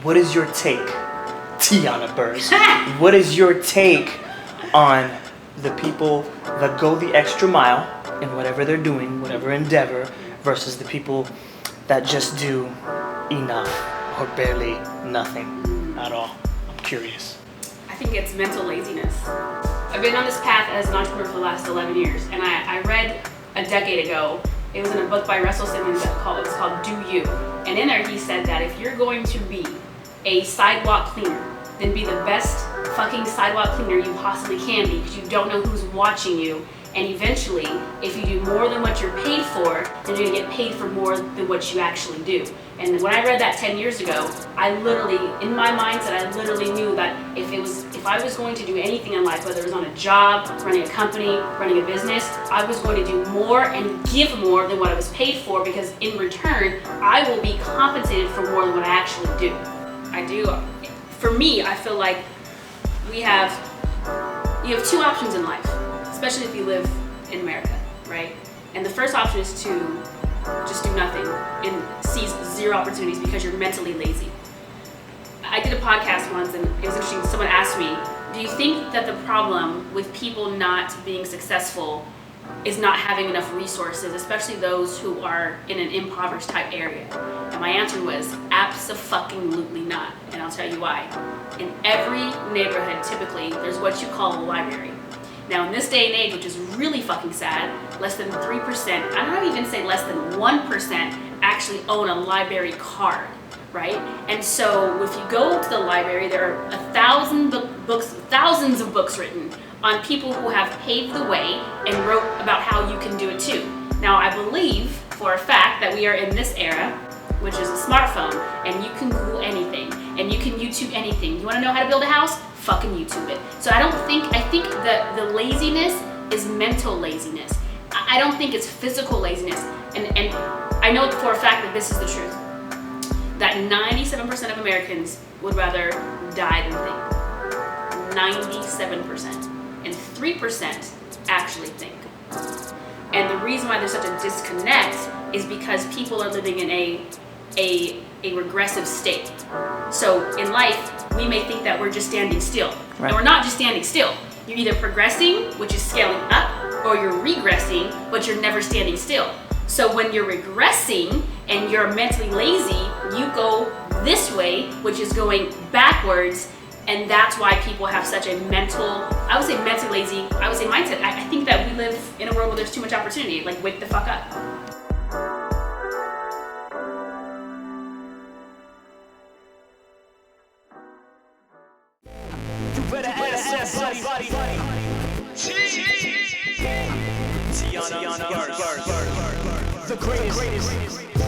what is your take, Tiana Burrs? What is your take on the people that go the extra mile in whatever they're doing, whatever endeavor, versus the people that just do enough or barely nothing at all? I'm curious. I think it's mental laziness. I've been on this path as an entrepreneur for the last 11 years, and I read a decade ago, it was in a book by Russell Simmons it's called Do You. And in there he said that if you're going to be a sidewalk cleaner, then be the best fucking sidewalk cleaner you possibly can be, because you don't know who's watching you. And eventually, if you do more than what you're paid for, then you're gonna get paid for more than what you actually do. And when I read that 10 years ago, I literally, in my mindset, I literally knew that if I was going to do anything in life, whether it was on a job, running a company, running a business, I was going to do more and give more than what I was paid for, because in return, I will be compensated for more than what I actually do. For me, I feel like you have two options in life, especially if you live in America, right? And the first option is to just do nothing and seize zero opportunities because you're mentally lazy. I did a podcast once and it was interesting. Someone asked me, do you think that the problem with people not being successful is not having enough resources, especially those who are in an impoverished type area? And my answer was abso-fucking-lutely not. And I'll tell you why. In every neighborhood, typically, there's what you call a library. Now, in this day and age, which is really fucking sad, less than 3%, I don't even say less than 1%, actually own a library card, right? And so if you go to the library, there are thousands of books written on people who have paved the way and wrote about how you can do it too. Now, I believe for a fact that we are in this era, which is a smartphone, and you can Google anything, and you can YouTube anything. You wanna know how to build a house? Fucking YouTube it. So I think that the laziness is mental laziness. I don't think it's physical laziness. And I know for a fact that this is the truth, that 97% of Americans would rather die than think. 97%. And 3% actually think. And the reason why there's such a disconnect is because people are living in a regressive state. So in life, we may think that we're just standing still. Right. And we're not just standing still. You're either progressing, which is scaling up, or you're regressing, but you're never standing still. So when you're regressing and you're mentally lazy, you go this way, which is going backwards. And that's why people have such a I would say mentally lazy, I would say mindset. I think that we live in a world where there's too much opportunity. Like, wake the fuck up. You better ask somebody. Tiana Burrs, the greatest.